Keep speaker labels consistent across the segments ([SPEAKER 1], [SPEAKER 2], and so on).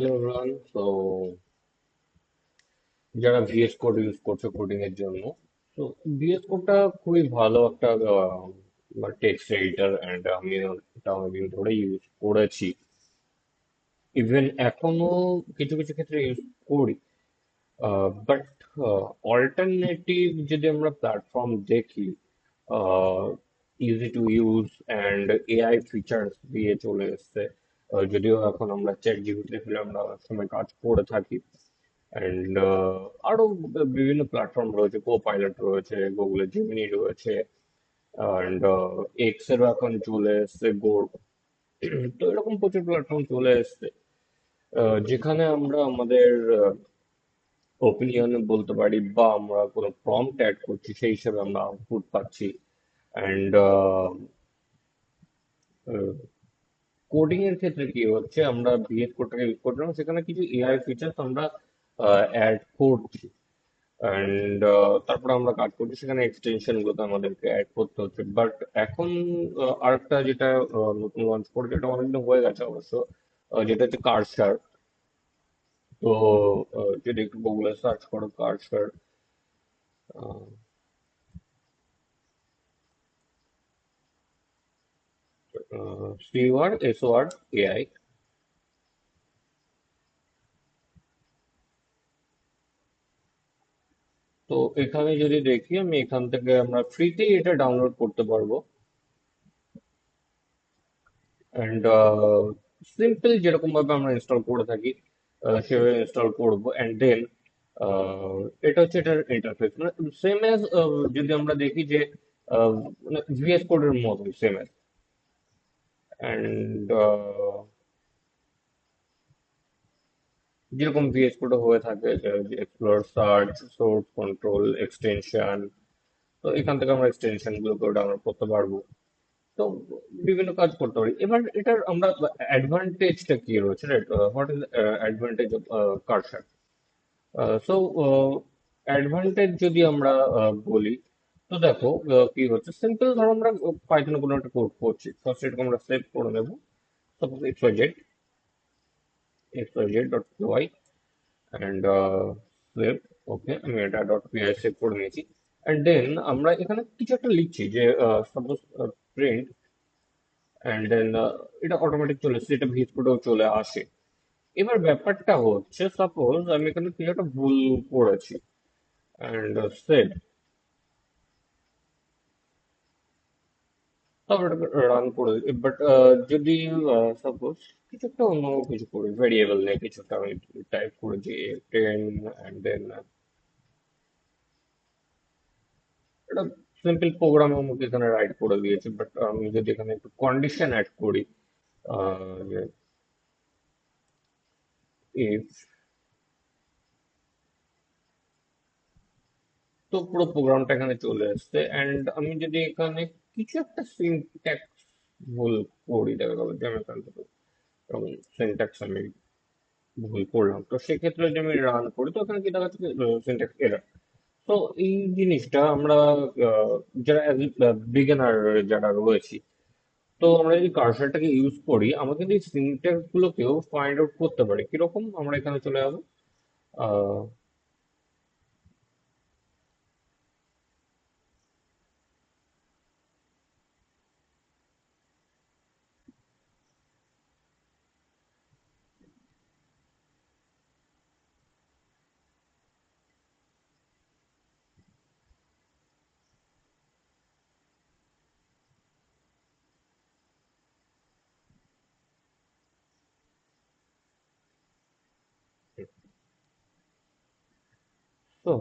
[SPEAKER 1] Hello everyone. তো যারা VS code use করছে কোডিং এর জন্য, তো ভিএস কোডটা খুবই ভালো একটা টেক্সট এডিটর, এন্ড আমি এটা অনেকদিন ধরে ইউজ করেছি। ইভেন এখনো কিছু কিছু ক্ষেত্রে ইউজ করি। বাট অল্টারনেটিভ যদি আমরা প্ল্যাটফর্ম দেখি, easy to use and AI features দিয়ে চলে এসছে। যদিও এখন আমরা চ্যাট জিপিটি ফেলে আমরা অনেক সময় কাজ করে থাকি। অ্যান্ড আরো বিভিন্ন প্ল্যাটফর্ম রয়েছে, কো পাইলট রয়েছে, গুগলের জিমিনি রয়েছে, অ্যান্ড এক্স এরও এখন চলে এসছে, গোর। তো এরকম প্রচুর প্ল্যাটফর্ম চলে এসছে, যেখানে আমরা আমাদের ওপিনিয়ন বলতে পারি, বা আমরা কোনো প্রম্পট অ্যাড করছি সেই হিসেবে আমরা আউটপুট পাচ্ছি। অ্যান্ড কোডিং এর ক্ষেত্রে কি হচ্ছে, আমরা ভিএস কোডটাকে ইউজ করছিলাম, সেখানে কিছু এআই ফিচার্স আমরা অ্যাড করছি। অ্যান্ড তারপরে আমরা কাজ করছি, সেখানে এক্সটেনশন গুলোতে আমাদেরকে অ্যাড করতে হচ্ছে। বাট এখন আরেকটা যেটা নতুন লঞ্চ করেছে, এটা অনেকদিন হয়ে গেছে অবশ্য, যেটা হচ্ছে কার্সার। তো যদি একটু গুগলে সার্চ করো কার্সার, CURSOR AI। তো এখানে যদি দেখি, আমি এখান থেকে আমরা ফ্রিতেই এটা ডাউনলোড করতে পারবো। অ্যান্ড সিম্পল যেরকম ভাবে আমরা ইনস্টল করে থাকি, সেভাবে ইনস্টল করব। অ্যান্ড দেন এটা হচ্ছে এটার ইন্টারফেস, মানে সেম অ্যাজ, যদি আমরা দেখি যে আহ, মানে ভিএস কোডের মতোই সেম অ্যাজ। অ্যান্ড যেরকম ভিএস কোডে হয়ে থাকে, explore, search, source control, extension. তো এখান থেকে আমরা এক্সটেনশন গুলোকে ডাউনলোড করতে পারবো। তো বিভিন্ন কাজ করতে পারি। এবার এটার আমরা অ্যাডভান্টেজটা কি রয়েছে, what is advantage of cursor? So advantage যদি আমরা বলি, তো দেখো কি হচ্ছে, সিম্পল ধরো আমরা পাইথনে কোনো একটা কোড করছি, ফার্স্ট এটাকে আমরা সেভ করে নেবো। Suppose X Y Z dot PY, and save. Okay, আমি এটা ডট পিআই সেভ করে নিয়েছি। অ্যান্ড দেন আমরা এখানে কিছু একটা লিখছি, যে সাপোজ প্রিন্ট, অ্যান্ড দেন এটা অটোমেটিক চলে এসেছে, এটা ভিএস কোডেও চলে আসে। এবার ব্যাপারটা হচ্ছে, সাপোজ আমি এখানে কিছু একটা ভুল করেছি, অ্যান্ড সেভ। তারপর এটাকে রান করে দিই। বাট যদি সাপোজ কিছু একটা অন্য কিছু করি, ভেরিয়েবল নিয়ে কিছু একটা আমি টাইপ করেছি, 10, অ্যান্ড দেন এটা সিম্পল প্রোগ্রাম আমাকে এখানে রাইট করে দিয়েছে। বাট আমি যদি এখানে একটু কন্ডিশন অ্যাড করি, যে ইফ, তো পুরো প্রোগ্রামটা এখানে চলে আসছে। অ্যান্ড আমি যদি এখানে কিছু একটা সিনট্যাক্স ভুল করি, দেখা গেল যে আমি এখান থেকে সিনট্যাক্স আমি ভুল করলাম, তো সেক্ষেত্রে যদি আমি রান করি, তো ওখানে কি দেখা যাচ্ছে, সিনট্যাক্স এরর। তো এই জিনিসটা আমরা আহ, যারা বিগিনার যারা রয়েছি, তো আমরা যদি কার্সারটাকে ইউজ করি, আমরা কিন্তু এই সিনট্যাক্স গুলোকেও ফাইন্ড আউট করতে পারি। কিরকম, আমরা এখানে চলে যাবো। আহ তো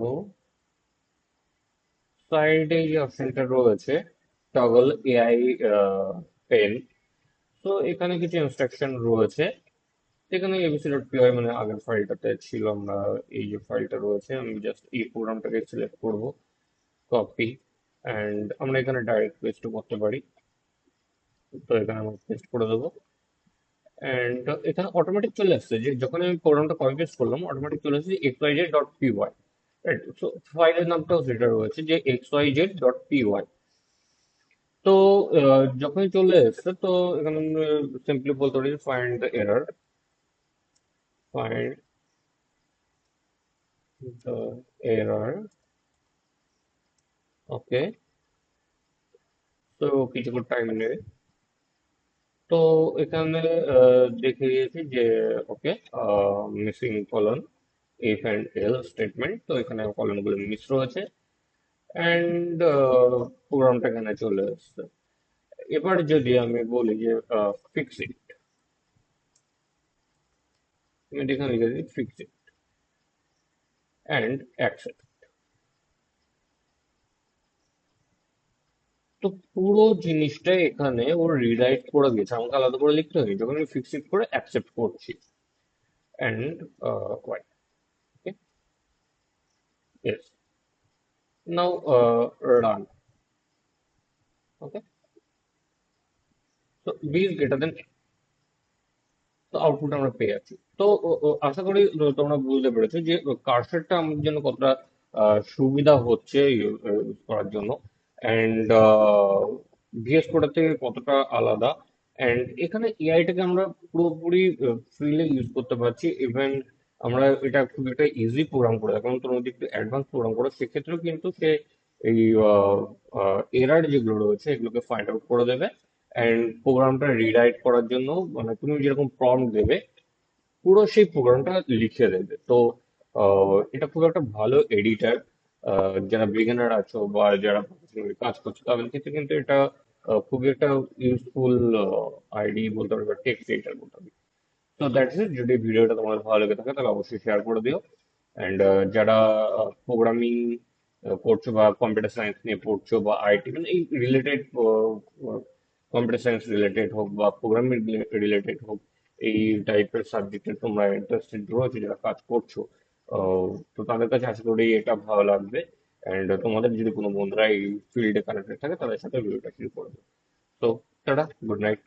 [SPEAKER 1] সাইডে যে অপশনটা রয়েছে, টগল এআই পেন, তো এখানে কিছু ইনস্ট্রাকশন রয়েছে। এখানে abc.py, মানে আগের ফাইলটাতে ছিল, আমরা এই যে ফাইলটা রয়েছে, আমি জাস্ট এই প্রোগ্রামটাকে সিলেক্ট করব, কপি, অ্যান্ড আমরা এখানে ডাইরেক্ট পেস্ট করতে পারি। তো এখানে আমরা পেস্ট করে দেবো। অ্যান্ড এখানে অটোমেটিক চলে আসছে, যে যখন আমি প্রোগ্রামটা কপি পেস্ট করলাম, অটোমেটিক চলে আসছে xyz.py। রাইট, সো ফাইলের নামটাও সেটা রয়েছে, যে xyz.py। তো যখনই চলে এসছে, তো এখানে সিম্পলি বলতে পারি find the error. find the error. Okay, তো কিছুক্ষণ টাইম নেবে। তো এখানে দেখে গিয়েছি যে okay, missing colon, if and else statement, তো এখানে কলনগুলো মিস রয়েছে অ্যান্ড প্রোগ্রামটা এখানে চলে এসছে। এবার যদি আমি বলি যে ফিক্স ইট, আমি এখানে লিখে দিই ফিক্স ইট অ্যান্ড অ্যাকসেপ্ট। তো পুরো জিনিসটা এখানে ওর রিরাইট করে দিয়েছে, আমাকে আলাদা করে লিখতে হয়নি, যখন আমি ফিক্স ইট করে অ্যাকসেপ্ট করছি and white. Okay, yes, now run. Okay, তো বি ইজ গ্রেটার দেন, তো আউটপুট আমরা পেয়ে যাচ্ছি। তো আশা করি তোমরা বুঝতে পেরেছো যে কার্সারটা আমাদের জন্য কতটা সুবিধা হচ্ছে ইউজ করার জন্য, অ্যান্ড ভিএস কোডের থেকে কতটা আলাদা। অ্যান্ড এখানে এআইটাকে আমরা পুরোপুরি ফ্রিলি ইউজ করতে পারছি। ইভেন আমরা এটা খুব একটা ইজি প্রোগ্রাম করে দেয়, কারণ তোমরা যদি একটু অ্যাডভান্স প্রোগ্রাম করো সেক্ষেত্রেও কিন্তু সে এই এরার যেগুলো রয়েছে এগুলোকে ফাইন্ড আউট করে দেবে, অ্যান্ড প্রোগ্রামটা রিরাইট করার জন্য মানে তুমি যেরকম প্রম্পট দেবে পুরো সেই প্রোগ্রামটা লিখে দেবে। তো এটা খুব একটা ভালো এডিটার, যারা বিগিনার আছো বা যারা professionally কাজ করছো তাদের ক্ষেত্রে কিন্তু এটা খুবই একটা ইউজফুল আইডি বলতে পারবে, টেক্সট এডিটার বলতে পারবে। তো দ্যাটস ইট, যদি ভিডিওটা তোমার ভালো লেগে থাকে তাহলে অবশ্যই শেয়ার করে দিও। অ্যান্ড যারা প্রোগ্রামিং করছো বা কম্পিউটার সায়েন্স নিয়ে পড়ছো বা আইটি মানে এই রিলেটেড, কম্পিউটার সায়েন্স রিলেটেড হোক বা প্রোগ্রামিং রিলেটেড হোক, এই টাইপের সাবজেক্টে তোমরা ইন্টারেস্টেড রয়েছে যারা কাজ করছো, তো তাদের কাছে আশা করি এটা ভালো লাগবে। অ্যান্ড তোমাদের যদি কোনো বন্ধুরা এই ফিল্ডে কানেক্টেড থাকে তাদের সাথে ভিডিওটা শুরু করে দেবে। তো টাটা, গুড নাইট।